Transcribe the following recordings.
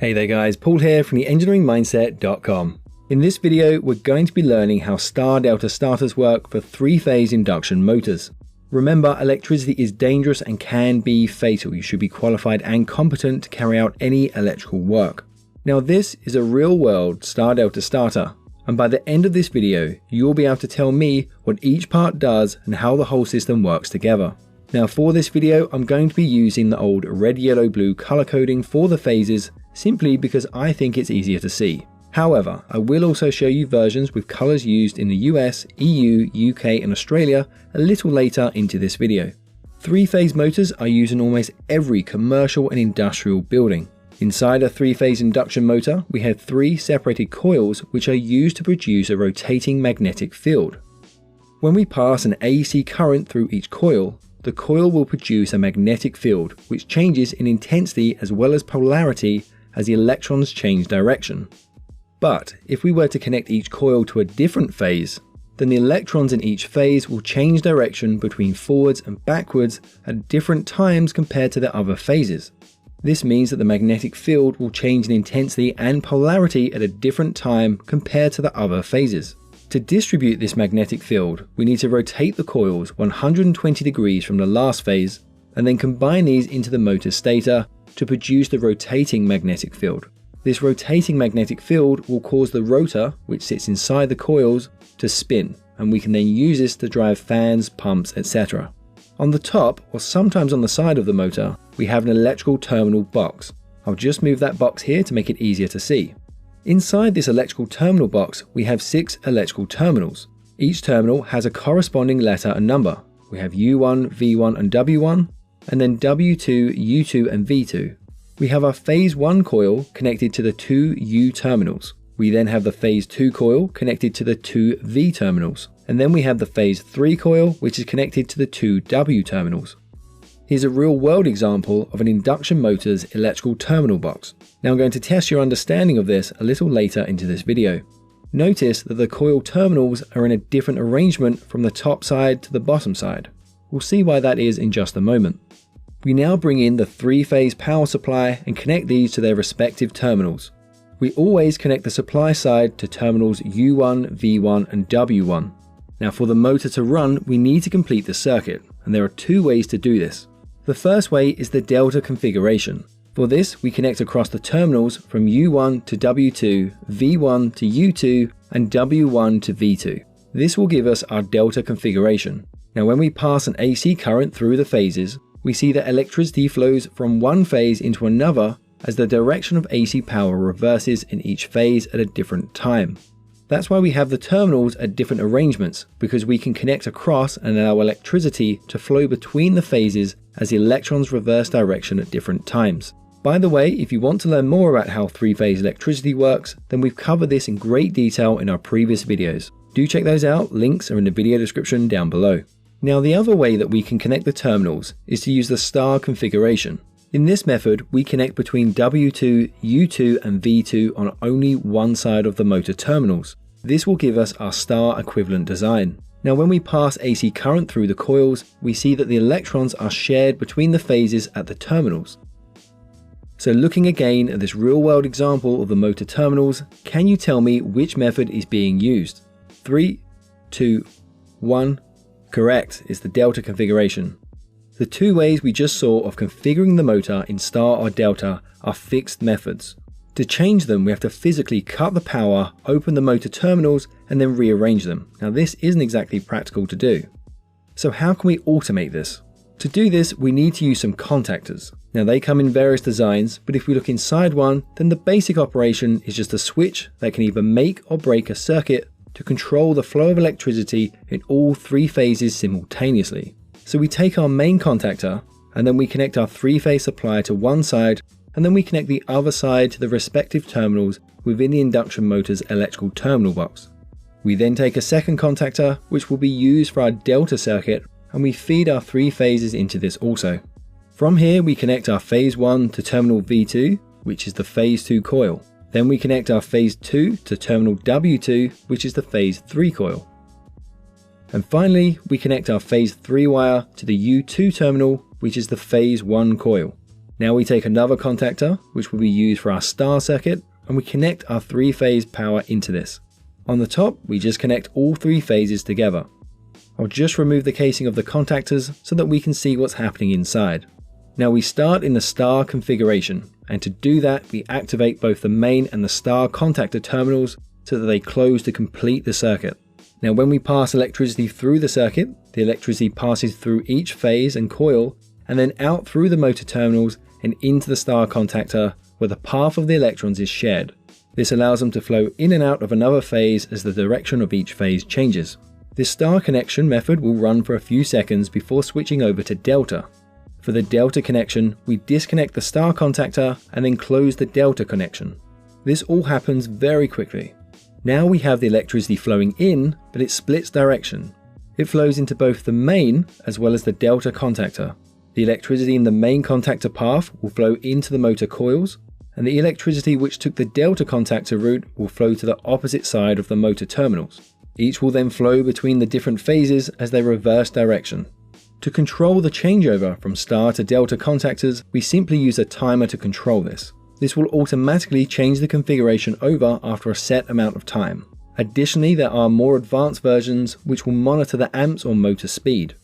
Hey there guys, Paul here from the engineeringmindset.com. In this video, we're going to be learning how star-delta starters work for three-phase induction motors. Remember, electricity is dangerous and can be fatal. You should be qualified and competent to carry out any electrical work. Now this is a real-world star-delta starter, and by the end of this video, you'll be able to tell me what each part does and how the whole system works together. Now for this video, I'm going to be using the old red, yellow, blue color coding for the phases simply because I think it's easier to see. However, I will also show you versions with colors used in the US, EU, UK and Australia a little later into this video. Three-phase motors are used in almost every commercial and industrial building. Inside a three-phase induction motor, we have three separated coils which are used to produce a rotating magnetic field. When we pass an AC current through each coil, the coil will produce a magnetic field which changes in intensity as well as polarity as the electrons change direction. But if we were to connect each coil to a different phase, then the electrons in each phase will change direction between forwards and backwards at different times compared to the other phases. This means that the magnetic field will change in intensity and polarity at a different time compared to the other phases. To distribute this magnetic field, we need to rotate the coils 120 degrees from the last phase and then combine these into the motor stator to produce the rotating magnetic field. This rotating magnetic field will cause the rotor, which sits inside the coils, to spin, and we can then use this to drive fans, pumps, etc. On the top, or sometimes on the side of the motor, we have an electrical terminal box. I'll just move that box here to make it easier to see. Inside this electrical terminal box, we have 6 electrical terminals. Each terminal has a corresponding letter and number. We have U1, V1 and W1, and then W2, U2 and V2. We have our phase 1 coil connected to the 2 U terminals. We then have the phase 2 coil connected to the 2 V terminals. And then we have the phase 3 coil which is connected to the 2 W terminals. Here's a real world example of an induction motor's electrical terminal box. Now I'm going to test your understanding of this a little later into this video. Notice that the coil terminals are in a different arrangement from the top side to the bottom side. We'll see why that is in just a moment. We now bring in the three-phase power supply and connect these to their respective terminals. We always connect the supply side to terminals U1, V1 and W1. Now for the motor to run, we need to complete the circuit, and there are 2 ways to do this. The first way is the delta configuration. For this, we connect across the terminals from U1 to W2, V1 to U2 and W1 to V2. This will give us our delta configuration. Now when we pass an AC current through the phases, we see that electricity flows from one phase into another as the direction of AC power reverses in each phase at a different time. That's why we have the terminals at different arrangements, because we can connect across and allow electricity to flow between the phases as the electrons reverse direction at different times. By the way, if you want to learn more about how three-phase electricity works, then we've covered this in great detail in our previous videos. Do check those out, links are in the video description down below. Now the other way that we can connect the terminals is to use the star configuration. In this method, we connect between W2, U2 and V2 on only one side of the motor terminals. This will give us our star equivalent design. Now when we pass AC current through the coils, we see that the electrons are shared between the phases at the terminals. So looking again at this real world example of the motor terminals, can you tell me which method is being used? 3, 2, 1. Correct, it's the delta configuration. The 2 ways we just saw of configuring the motor in star or delta are fixed methods. To change them, we have to physically cut the power, open the motor terminals, and then rearrange them. Now this isn't exactly practical to do. So how can we automate this? To do this, we need to use some contactors. Now they come in various designs, but if we look inside one, then the basic operation is just a switch that can either make or break a circuit to control the flow of electricity in all 3 phases simultaneously. So we take our main contactor, and then we connect our 3-phase supply to one side, and then we connect the other side to the respective terminals within the induction motor's electrical terminal box. We then take a second contactor, which will be used for our delta circuit, and we feed our 3 phases into this also. From here we connect our phase 1 to terminal V2, which is the phase 2 coil. Then we connect our phase 2 to terminal W2, which is the phase 3 coil. And finally, we connect our phase 3 wire to the U2 terminal, which is the phase 1 coil. Now we take another contactor, which will be used for our star circuit, and we connect our 3-phase power into this. On the top, we just connect all 3 phases together. I'll just remove the casing of the contactors so that we can see what's happening inside. Now we start in the star configuration, and to do that we activate both the main and the star contactor terminals so that they close to complete the circuit. Now when we pass electricity through the circuit, the electricity passes through each phase and coil and then out through the motor terminals and into the star contactor where the path of the electrons is shared. This allows them to flow in and out of another phase as the direction of each phase changes. This star connection method will run for a few seconds before switching over to delta. For the delta connection, we disconnect the star contactor and then close the delta connection. This all happens very quickly. Now we have the electricity flowing in, but it splits direction. It flows into both the main as well as the delta contactor. The electricity in the main contactor path will flow into the motor coils, and the electricity which took the delta contactor route will flow to the opposite side of the motor terminals. Each will then flow between the different phases as they reverse direction. To control the changeover from star to delta contactors, we simply use a timer to control this. This will automatically change the configuration over after a set amount of time. Additionally, there are more advanced versions which will monitor the amps or motor speed.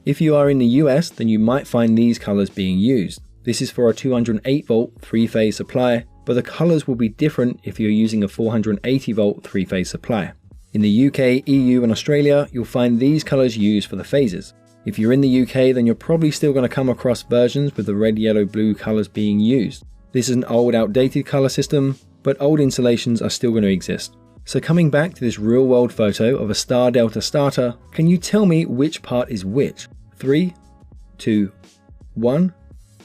If you are in the US, then you might find these colors being used. This is for a 208 volt 3-phase supply, but the colors will be different if you're using a 480 volt 3-phase supply. In the UK, EU and Australia, you'll find these colors used for the phases. If you're in the UK, then you're probably still going to come across versions with the red, yellow, blue colors being used. This is an old, outdated color system, but old installations are still going to exist. So coming back to this real world photo of a star delta starter, can you tell me which part is which? 3, 2, 1?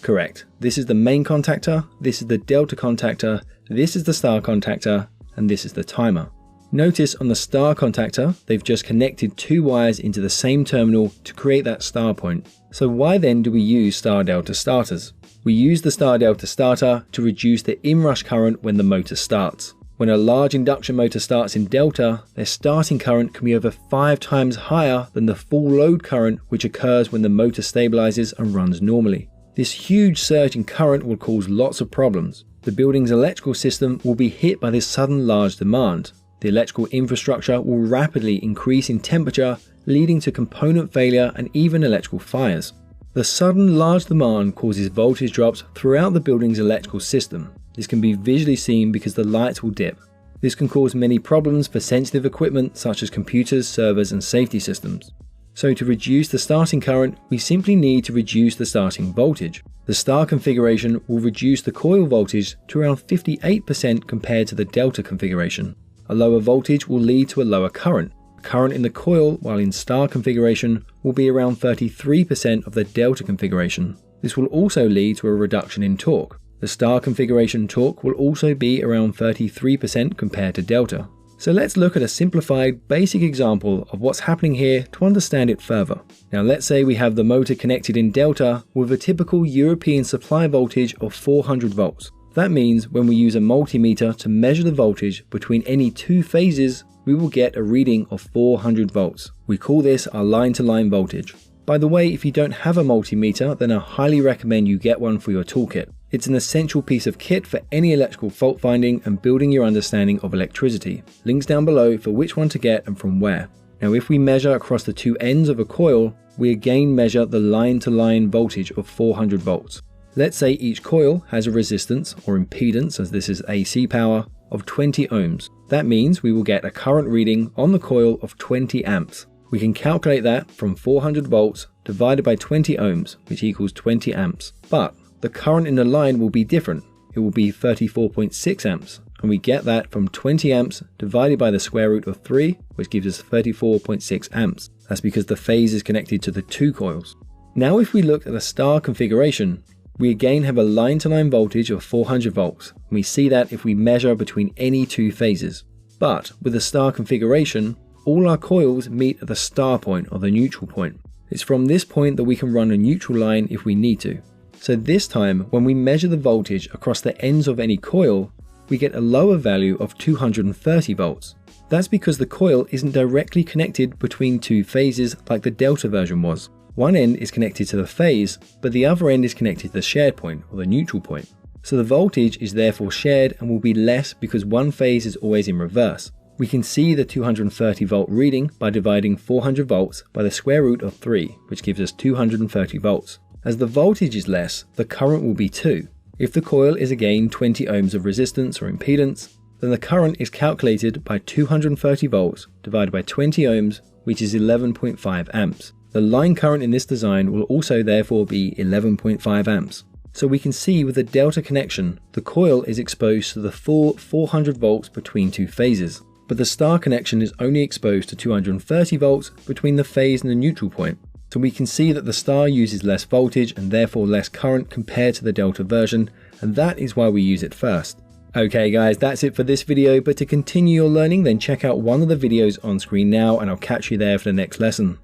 Correct. This is the main contactor, this is the delta contactor, this is the star contactor, and this is the timer. Notice on the star contactor, they've just connected 2 wires into the same terminal to create that star point. So why then do we use star delta starters? We use the star delta starter to reduce the inrush current when the motor starts. When a large induction motor starts in delta, their starting current can be over 5 times higher than the full load current which occurs when the motor stabilizes and runs normally. This huge surge in current will cause lots of problems. The building's electrical system will be hit by this sudden large demand. The electrical infrastructure will rapidly increase in temperature, leading to component failure and even electrical fires. The sudden large demand causes voltage drops throughout the building's electrical system. This can be visually seen because the lights will dip. This can cause many problems for sensitive equipment such as computers, servers, and safety systems. So to reduce the starting current, we simply need to reduce the starting voltage. The star configuration will reduce the coil voltage to around 58% compared to the delta configuration. A lower voltage will lead to a lower current. Current in the coil, while in star configuration, will be around 33% of the delta configuration. This will also lead to a reduction in torque. The star configuration torque will also be around 33% compared to delta. So let's look at a simplified, basic example of what's happening here to understand it further. Now let's say we have the motor connected in delta with a typical European supply voltage of 400 volts. That means when we use a multimeter to measure the voltage between any 2 phases, we will get a reading of 400 volts. We call this our line-to-line voltage. By the way, if you don't have a multimeter, then I highly recommend you get one for your toolkit. It's an essential piece of kit for any electrical fault finding and building your understanding of electricity. Links down below for which one to get and from where. Now if we measure across the 2 ends of a coil, we again measure the line-to-line voltage of 400 volts. Let's say each coil has a resistance or impedance, as this is AC power, of 20 ohms. That means we will get a current reading on the coil of 20 amps. We can calculate that from 400 volts divided by 20 ohms, which equals 20 amps. But the current in the line will be different. It will be 34.6 amps, and we get that from 20 amps divided by the square root of 3, which gives us 34.6 amps. That's because the phase is connected to the 2 coils. Now if we look at the star configuration, we again have a line-to-line voltage of 400 volts, and we see that if we measure between any 2 phases. But with the star configuration, all our coils meet at the star point or the neutral point. It's from this point that we can run a neutral line if we need to. So this time, when we measure the voltage across the ends of any coil, we get a lower value of 230 volts. That's because the coil isn't directly connected between 2 phases like the delta version was. One end is connected to the phase, but the other end is connected to the shared point, or the neutral point. So the voltage is therefore shared and will be less because one phase is always in reverse. We can see the 230 volt reading by dividing 400 volts by the square root of 3, which gives us 230 volts. As the voltage is less, the current will be 2. If the coil is again 20 ohms of resistance or impedance, then the current is calculated by 230 volts divided by 20 ohms, which is 11.5 amps. The line current in this design will also therefore be 11.5 amps. So we can see with the delta connection, the coil is exposed to the full 400 volts between two phases, but the star connection is only exposed to 230 volts between the phase and the neutral point. So we can see that the star uses less voltage and therefore less current compared to the delta version, and that is why we use it first. Okay guys, that's it for this video, but to continue your learning then check out one of the videos on screen now and I'll catch you there for the next lesson.